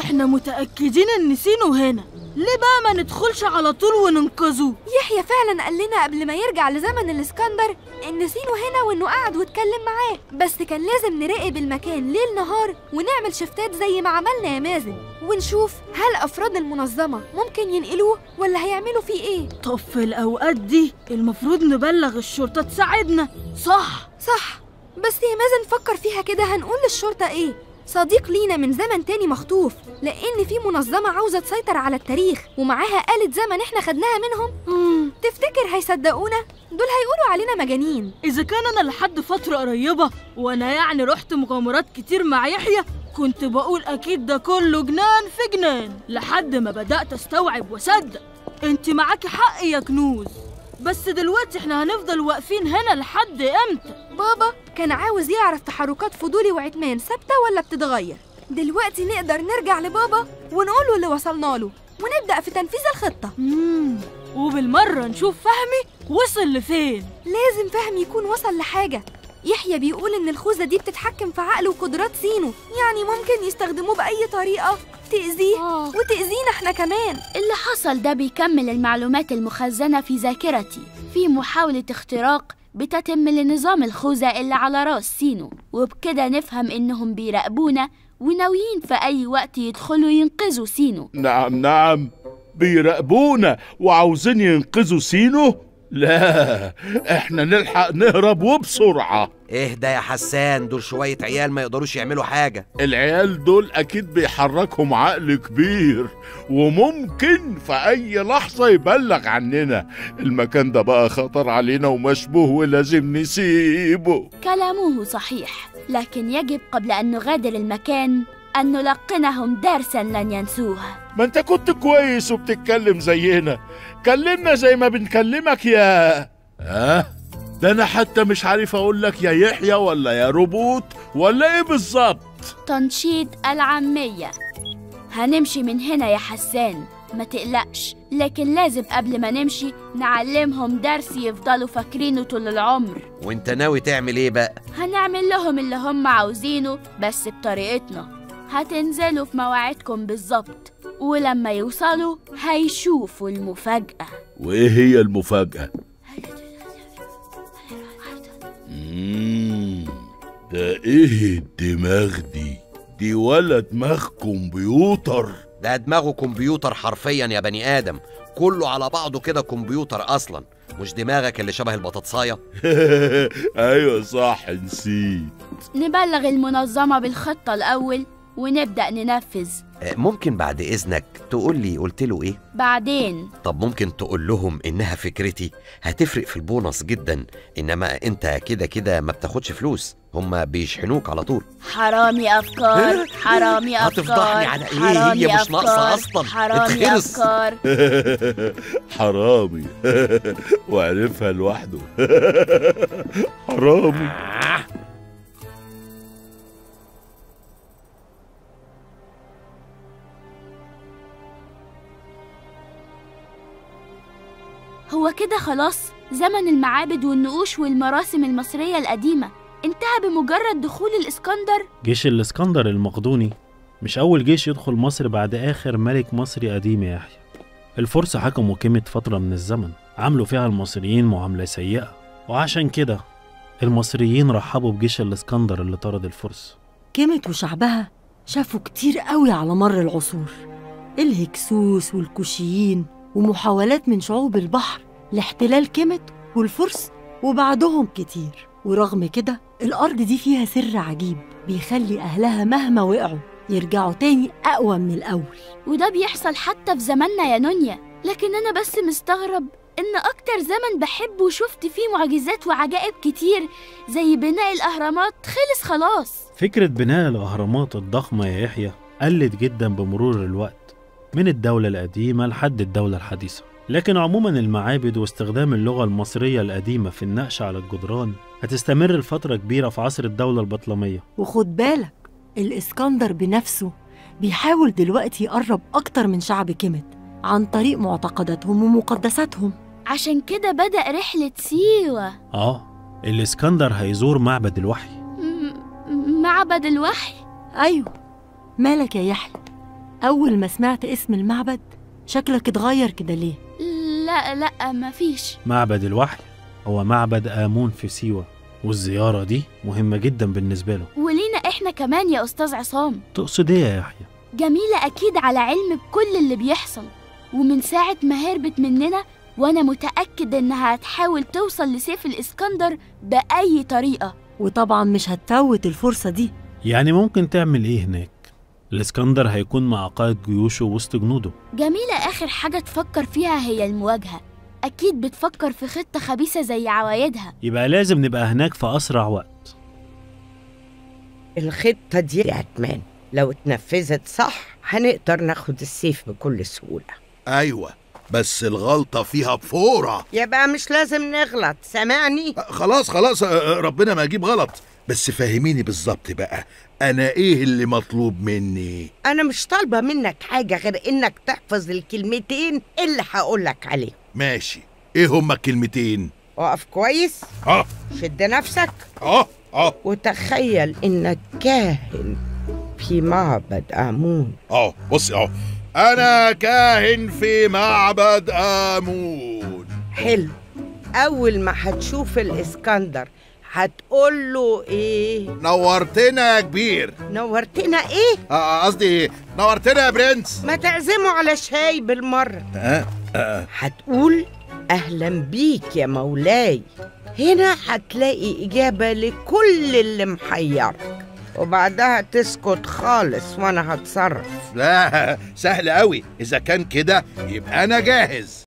احنا متأكدين ان سينو هنا، ليه بقى ما ندخلش على طول وننقذه؟ يحيى فعلا قال لنا قبل ما يرجع لزمن الاسكندر ان سينو هنا وانه قعد واتكلم معاه، بس كان لازم نراقب المكان ليل نهار ونعمل شفتات زي ما عملنا يا مازن، ونشوف هل افراد المنظمة ممكن ينقلوه ولا هيعملوا فيه ايه. طب في الاوقات دي المفروض نبلغ الشرطة تساعدنا، صح؟ صح، بس يا مازن فكر فيها كده، هنقول للشرطة ايه؟ صديق لينا من زمن تاني مخطوف، لأن في منظمة عاوزة تسيطر على التاريخ ومعاها آلة زمن احنا خدناها منهم. تفتكر هيصدقونا؟ دول هيقولوا علينا مجانين. إذا كان أنا لحد فترة قريبة وأنا يعني رحت مغامرات كتير مع يحيى كنت بقول أكيد ده كله جنان في جنان، لحد ما بدأت أستوعب وأصدق. أنت معاكي حق يا كنوز، بس دلوقتي احنا هنفضل واقفين هنا لحد امتى؟ بابا كان عاوز يعرف تحركات فضولي وعتمان ثابتة ولا بتتغير. دلوقتي نقدر نرجع لبابا ونقوله اللي وصلنا له ونبدأ في تنفيذ الخطة. وبالمرة نشوف فهمي وصل لفين. لازم فهمي يكون وصل لحاجة. يحيى بيقول إن الخوذة دي بتتحكم في عقله وقدرات سينو، يعني ممكن يستخدموه بأي طريقة تأذيه وتأذينا احنا كمان. اللي حصل ده بيكمل المعلومات المخزنة في ذاكرتي في محاولة اختراق بتتم لنظام الخوذة اللي على راس سينو، وبكده نفهم إنهم بيراقبونا وناويين في أي وقت يدخلوا ينقذوا سينو. نعم بيراقبونا وعاوزين ينقذوا سينو؟ لا، احنا نلحق نهرب وبسرعة. اهدى يا حسان، دول شوية عيال ما يقدروش يعملوا حاجة. العيال دول أكيد بيحركهم عقل كبير وممكن في أي لحظة يبلغ عننا. المكان ده بقى خطر علينا ومشبوه ولازم نسيبه. كلامه صحيح، لكن يجب قبل أن نغادر المكان أن نلقنهم درساً لن ينسوه. ما انت كنت كويس وبتتكلم زينا، كلمنا زي ما بنكلمك يا ده انا حتى مش عارف اقول لك يا يحيى ولا يا روبوت ولا ايه بالظبط. تنشيط العامية. هنمشي من هنا يا حسان، ما تقلقش، لكن لازم قبل ما نمشي نعلمهم درس يفضلوا فاكرينه طول العمر. وانت ناوي تعمل ايه بقى؟ هنعمل لهم اللي هم عاوزينه بس بطريقتنا. هتنزلوا في مواعيدكم بالظبط، ولما يوصلوا هيشوفوا المفاجأة. وايه هي المفاجأة؟ ده ايه الدماغ دي ولا دماغ كمبيوتر؟ ده دماغه كمبيوتر حرفيا يا بني آدم، كله على بعضه كده كمبيوتر أصلا، مش دماغك اللي شبه البطاطساية. أيوة صح، نسيت. نبلغ المنظمة بالخطة الأول ونبدأ ننفذ. ممكن بعد إذنك تقول لي قلت له إيه؟ بعدين. طب ممكن تقول لهم إنها فكرتي هتفرق في البونص جدا، إنما أنت كده كده ما بتاخدش فلوس، هما بيشحنوك على طول. حرامي أفكار، حرامي أفكار. هتفضحني على إيه؟ هي مش ناقصة أصلا. حرامي أفكار. حرامي وعرفها لوحده. حرامي. هو كده خلاص زمن المعابد والنقوش والمراسم المصرية القديمة انتهى بمجرد دخول الإسكندر. جيش الإسكندر المقدوني مش أول جيش يدخل مصر بعد آخر ملك مصري قديم يا يحيى. الفرس حكموا كيميت فترة من الزمن عملوا فيها المصريين معاملة سيئة، وعشان كده المصريين رحبوا بجيش الإسكندر اللي طرد الفرس. كيميت وشعبها شافوا كتير قوي على مر العصور، الهكسوس والكوشيين ومحاولات من شعوب البحر لاحتلال كيميت والفرس وبعدهم كتير. ورغم كده الأرض دي فيها سر عجيب بيخلي أهلها مهما وقعوا يرجعوا تاني أقوى من الأول. وده بيحصل حتى في زماننا يا نونيا، لكن أنا بس مستغرب إن أكتر زمن بحبه وشفت فيه معجزات وعجائب كتير زي بناء الأهرامات خلص خلاص. فكرة بناء الأهرامات الضخمة يا يحيى قلت جدا بمرور الوقت من الدولة القديمة لحد الدولة الحديثة، لكن عموما المعابد واستخدام اللغة المصرية القديمة في النقش على الجدران هتستمر لفترة كبيرة في عصر الدولة البطلمية. وخد بالك الإسكندر بنفسه بيحاول دلوقتي يقرب أكتر من شعب كيميت عن طريق معتقداتهم ومقدساتهم. عشان كده بدأ رحلة سيوة. الإسكندر هيزور معبد الوحي. معبد الوحي؟ أيوه. مالك يا يحيى؟ أول ما سمعت اسم المعبد شكلك اتغير كده ليه؟ لا مفيش. معبد الوحي هو معبد آمون في سيوة، والزيارة دي مهمة جدا بالنسبة له. ولينا إحنا كمان يا أستاذ عصام. تقصد إيه يا يحيى؟ جميلة أكيد على علم بكل اللي بيحصل، ومن ساعة ما هربت مننا وأنا متأكد إنها هتحاول توصل لسيف الإسكندر بأي طريقة. وطبعا مش هتفوت الفرصة دي. يعني ممكن تعمل إيه هناك؟ الإسكندر هيكون مع قائد جيوشه وسط جنوده. جميلة آخر حاجة تفكر فيها هي المواجهة، أكيد بتفكر في خطة خبيثة زي عوايدها. يبقى لازم نبقى هناك في أسرع وقت. الخطة دي يا عتمان لو اتنفذت صح هنقدر ناخد السيف بكل سهولة. أيوة، بس الغلطة فيها بفورة. يبقى مش لازم نغلط، سامعني؟ خلاص ربنا ما يجيب غلط. بس فهميني بالظبط بقى، أنا إيه اللي مطلوب مني؟ أنا مش طالبة منك حاجة غير إنك تحفظ الكلمتين اللي هقولك عليهم. ماشي، إيه هما الكلمتين؟ اقف كويس، شد نفسك، وتخيل إنك كاهن في معبد آمون. بصي أنا كاهن في معبد آمون. حلو. أول ما هتشوف الإسكندر هتقول له إيه؟ نورتنا يا كبير. نورتنا إيه؟ قصدي نورتنا يا برنس. ما تعزمه على شاي بالمرة. هتقول أهلا بيك يا مولاي. هنا هتلاقي إجابة لكل اللي محيرك، وبعدها تسكت خالص وأنا هتصرف. لا، سهل قوي. إذا كان كده يبقى أنا جاهز.